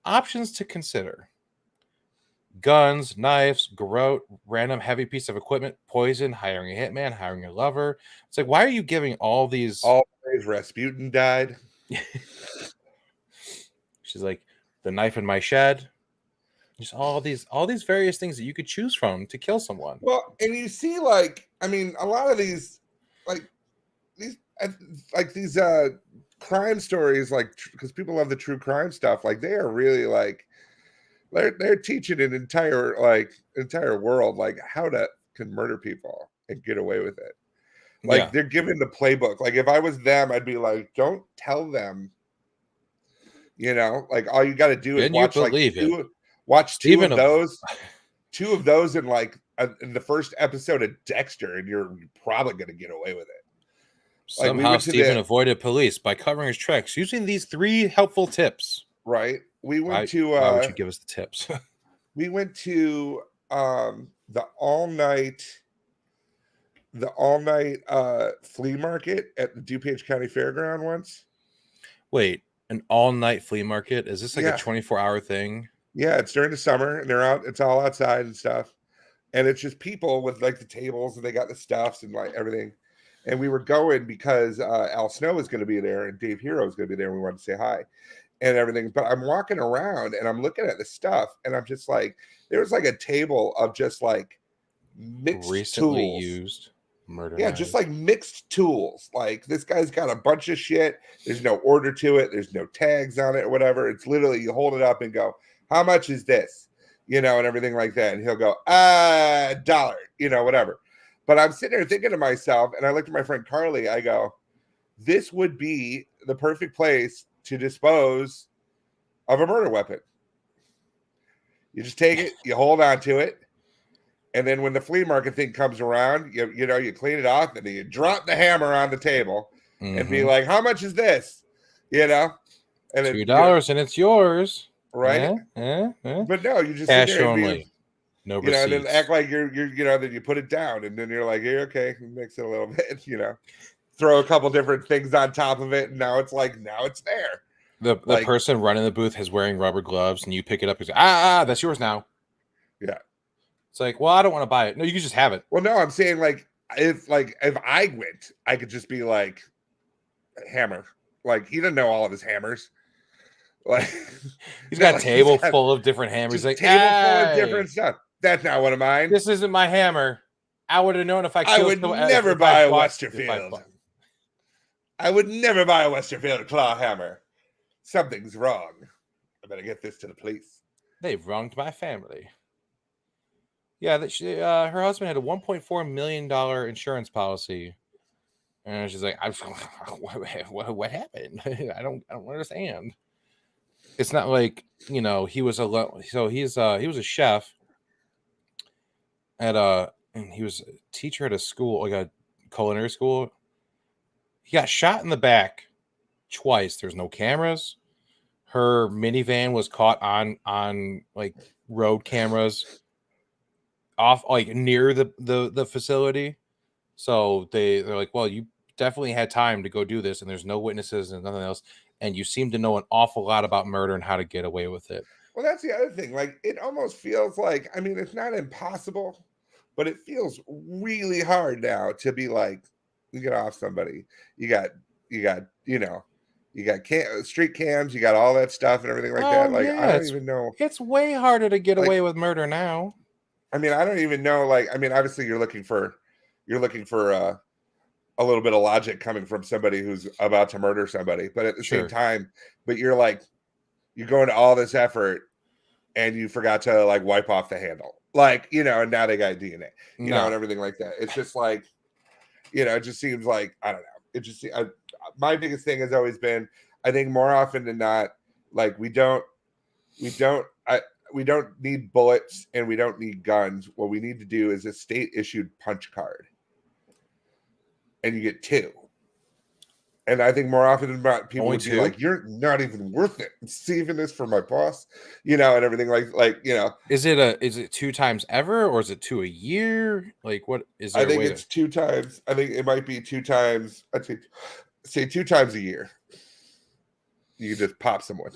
options to consider: guns, knives, garrote, random heavy piece of equipment, poison, hiring a hitman, hiring a lover. It's like, why are you giving all these? Always Rasputin died. She's like, the knife in my shed. Just all these various things that you could choose from to kill someone. Well, and you see, like, I mean, a lot of these like these crime stories, like because people love the true crime stuff. Like they are really like they're teaching an entire world like how to can murder people and get away with it. Like they're giving the playbook. Like if I was them, I'd be like, don't tell them. You know, like all you got to do is watch like two of those in the first episode of Dexter, and you're probably going to get away with it. Somehow Steven avoided police by covering his tracks using these 3 helpful tips. Right. We went to why would you give us the tips? We went to the all-night flea market at the DuPage County Fairground once. Wait, an all-night flea market? Is this like a 24-hour thing? Yeah, it's during the summer and they're out, it's all outside and stuff. And it's just people with like the tables and they got the stuffs and like everything. And we were going because Al Snow was going to be there and Dave Hero was going to be there. And we wanted to say hi and everything. But I'm walking around and I'm looking at the stuff and I'm just like, there was like a table of just like mixed recently tools. Used murder. Yeah, knives. just like mixed tools. Like this guy's got a bunch of shit. There's no order to it. There's no tags on it or whatever. It's literally you hold it up and go, how much is this? You know, and everything like that. And he'll go, $1, you know, whatever. But I'm sitting there thinking to myself, and I looked at my friend Carly, I go, this would be the perfect place to dispose of a murder weapon. You just take it, you hold on to it, and then when the flea market thing comes around, you clean it off, and then you drop the hammer on the table and be like, how much is this? You know? And $2 and it's yours. Right? But no, you just cash sit there and only. No you know, receipts. and then act like you're then you put it down and then you're like, yeah, okay, mix it a little bit, you know, throw a couple different things on top of it, and now it's there. The person running the booth is wearing rubber gloves and you pick it up and say, that's yours now. Yeah. It's like, well, I don't want to buy it. No, you can just have it. Well, no, I'm saying if I went, I could just be like hammer. Like he doesn't know all of his hammers. Like he's got a table full of different hammers. Like full of different stuff. That's not one of mine. This isn't my hammer. I would have known if I would never buy a Westerfield. I would never buy a Westerfield claw hammer. Something's wrong. I better get this to the police. They've wronged my family. Yeah, her husband had a $1.4 million insurance policy, and she's like, "What happened? I don't understand." It's not like, you know, he was he was a chef and he was a teacher at a school, like a culinary school. He got shot in the back twice. There's no cameras. Her minivan was caught on like road cameras off like near the facility. So they're like, well, you definitely had time to go do this, and there's no witnesses and nothing else, and you seem to know an awful lot about murder and how to get away with it. Well, that's the other thing. Like, it almost feels like, I mean, it's not impossible, but it feels really hard now to be like, you get off somebody. You got street cams, you got all that stuff and everything like that. Like, I don't even know. It's way harder to get away with murder now. I mean, I don't even know. Like, I mean, obviously you're looking for a little bit of logic coming from somebody who's about to murder somebody, but at the same time, but you're like, you go into all this effort and you forgot to like wipe off the handle, like, you know, and now they got DNA, you know, and everything like that. It's just like, you know, it just seems like, I don't know. It just, my biggest thing has always been, I think more often than not, like we don't need bullets and we don't need guns. What we need to do is a state issued punch card. And you get 2. And I think more often than not, people would be like, you're not even worth it. I'm saving this for my boss, you know, and everything like, you know. Is it 2 times ever, or is it 2 a year? Like, what is there? I think it's 2 times. I think it might be 2 times. I'd say 2 times a year. You just pop someone.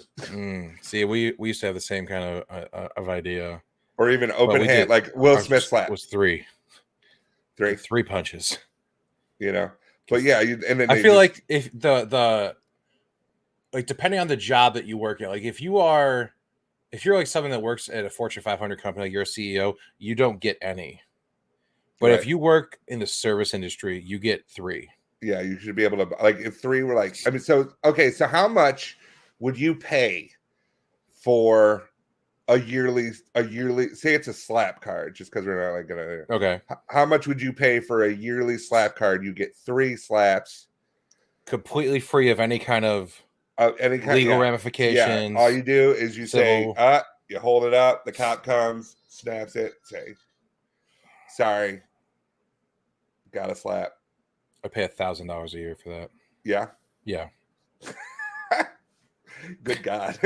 See, we used to have the same kind of idea. Or even open hand, like Will Smith slap. Was 3 punches. You know, but yeah, and then I feel like if the like depending on the job that you work at, like if you're like someone that works at a Fortune 500 company, like you're a CEO, you don't get any. But Right. if you work in the service industry, you get 3. Yeah, you should be able to, like, if 3 were like, I mean, so okay, so how much would you pay for a yearly? Say it's a slap card, just because we're not like gonna. Okay. How much would you pay for a yearly slap card? You get 3 slaps, Completely free of any kind of any kind legal yeah. ramifications. Yeah, all you do is you civil. say, you hold it up, the cop comes, snaps it, say, sorry, got a slap. I pay $1,000 a year for that. Yeah. Yeah. Good God.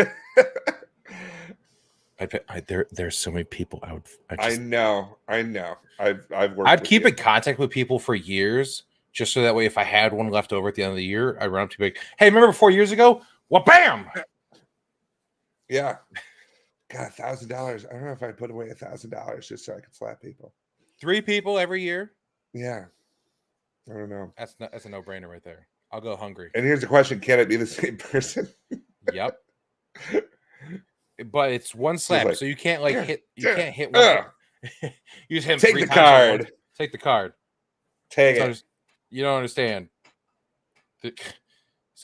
There's so many people I know. I've worked. I'd keep in contact with people for years, just so that way, if I had one left over at the end of the year, I'd run up to be like, "Hey, remember 4 years ago? Well, bam!" Yeah. God, $1,000. I don't know if I'd put away $1,000 just so I could slap people. 3 people every year. Yeah. I don't know. That's a no-brainer right there. I'll go hungry. And here's the question: can it be the same person? Yep. But it's one slap, like, so you can't hit. You can't hit one. You just hit him take 3 the times card. Take the card. Take it. You don't understand. He's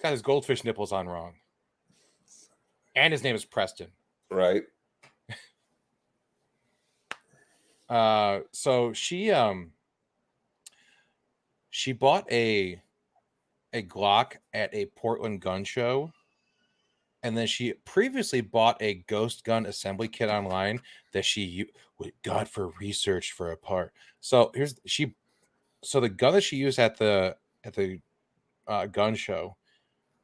got his goldfish nipples on wrong, and his name is Preston. Right. So she bought a Glock at a Portland gun show, and then she previously bought a ghost gun assembly kit online that she got for research for a part. So the gun that she used at the gun show,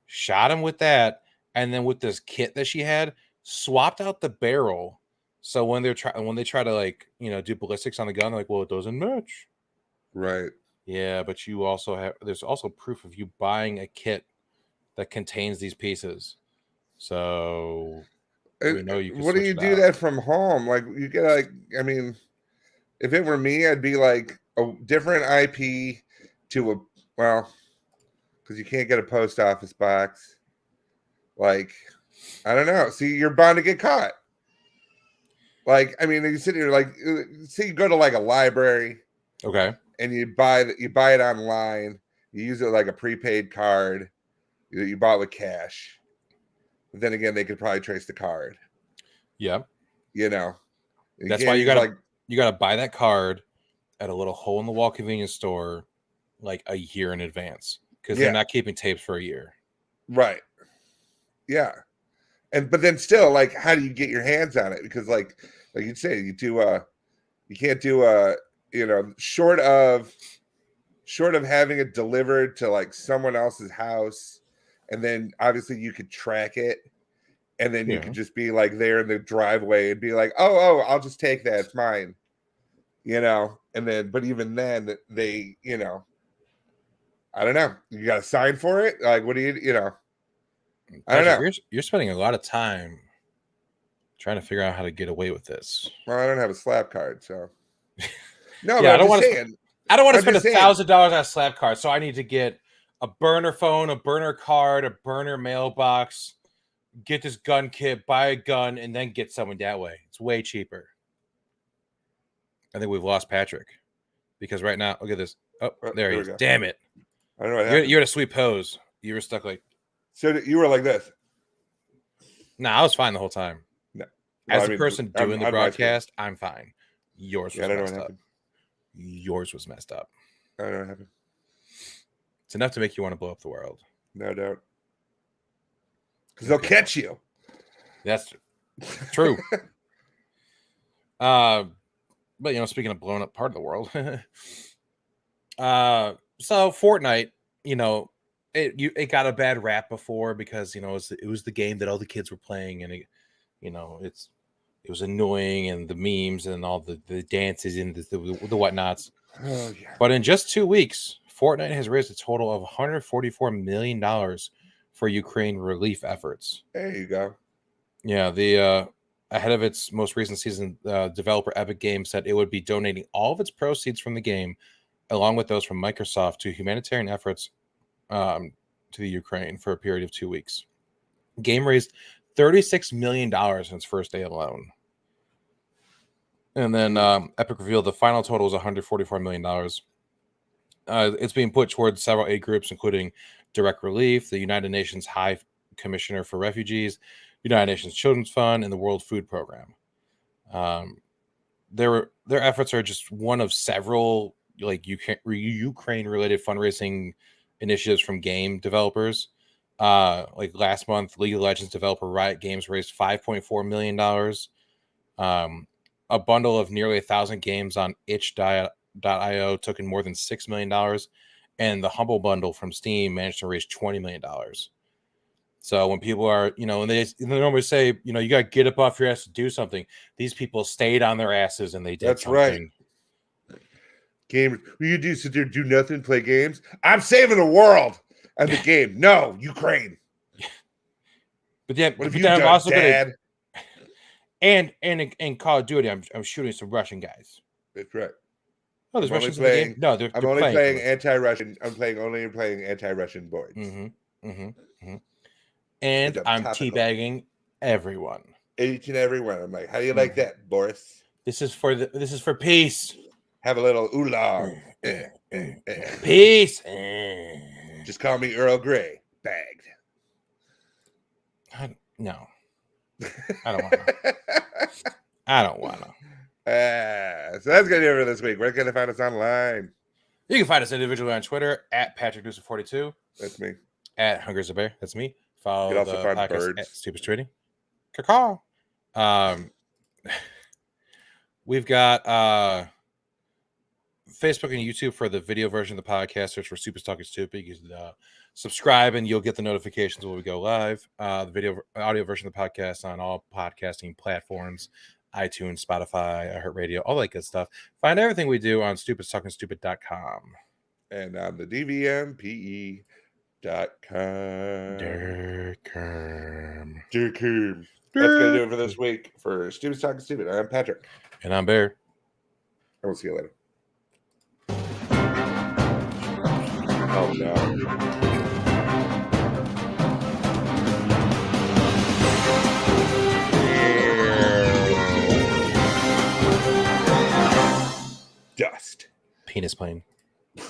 shot him with that, and then with this kit that she had, swapped out the barrel. So when they try to, like, do ballistics on the gun, they're like, well, it doesn't match. Right. Yeah, but there's also proof of you buying a kit that contains these pieces. So we know you can. What do you do that from home? Like, you get, like, I mean, if it were me, I'd be like a different IP to because you can't get a post office box. Like, I don't know. See, you're bound to get caught. Like, I mean, you sit here, like, say you go to like a library, okay, and you buy it online. You use it like a prepaid card that you bought with cash. But then again, they could probably trace the card. Yeah, that's why you gotta buy that card at a little hole in the wall convenience store like a year in advance, because they're not keeping tapes for a year. Right. Yeah. But then still, like, how do you get your hands on it? Because like you'd say, you can't do short of having it delivered to like someone else's house, and then obviously you could track it, and then you could just be like there in the driveway and be like, oh, I'll just take that, it's mine, and then, but even then they, I don't know, you got to sign for it. Like, what do I don't know. You're spending a lot of time trying to figure out how to get away with this. Well, I don't have a slap card, so no. Yeah, I don't want to spend $1,000 on a slap card, so I need to get a burner phone, a burner card, a burner mailbox, get this gun kit, buy a gun, and then get someone that way. It's way cheaper. I think we've lost Patrick, because right now, look at this. Oh, there he is. Damn it! I don't know what happened. You're in a sweet pose. You were stuck like. So you were like this? No, I was fine the whole time. No. As the person doing the broadcast, I'm fine. Yours was messed up. Yours was messed up. I don't know what happened. It's enough to make you want to blow up the world. No doubt. Because they'll catch you. That's true. But speaking of blowing up part of the world, so Fortnite, it got a bad rap before because it was the game that all the kids were playing, and it was annoying, and the memes and all the dances and the whatnots. Oh, yeah. But in just 2 weeks, Fortnite has raised a total of $144 million for Ukraine relief efforts. There you go. Yeah, the ahead of its most recent season, developer Epic Games said it would be donating all of its proceeds from the game, along with those from Microsoft, to humanitarian efforts to the Ukraine for a period of 2 weeks. The game raised $36 million in its first day alone. And then Epic revealed the final total is $144 million. It's being put towards several aid groups, including Direct Relief, the United Nations High Commissioner for Refugees, United Nations Children's Fund, and the World Food Program. Their efforts are just one of several like Ukraine-related fundraising initiatives from game developers. Like last month, League of Legends developer Riot Games raised $5.4 million. A bundle of nearly 1,000 games on itch.io took in more than $6 million, and the Humble Bundle from Steam managed to raise $20 million. So when people are, and they normally say, you got to get up off your ass to do something. These people stayed on their asses and they did That's something. Right. Gamers, what you do? Sit there, do nothing, play games? I'm saving the world and the game. No, Ukraine. But yeah, what have you done, also Dad? And in Call of Duty, I'm shooting some Russian guys. That's right. Oh, there's Russians in the game? No, they're only playing anti-Russian. I'm playing anti-Russian boys. And I'm teabagging everyone. Each and every one. I'm like, how do you like that, Boris? This is for peace. Have a little oolong. Peace. Just call me Earl Grey. Bagged. No. I don't want to. I don't want to. So that's going to do it for this week. Where can they find us online? You can find us individually on Twitter at PatrickDucer42. That's me. At Hunger's a Bear. That's me. Follow you can also the find podcast birds. At Stupid Trading. Caw. We've got Facebook and YouTube for the video version of the podcast. Search for Stupid Talking Stupid. You can subscribe and you'll get the notifications when we go live. The audio version of the podcast on all podcasting platforms, iTunes, Spotify, iHeartRadio, all that good stuff. Find everything we do on stupidstalkingstupid.com. And on the DVMPE.com. That's going to do it for this week. For Stupid Talking Stupid, I'm Patrick. And I'm Bear. I will see you later. Oh, no. Dust. Penis plane.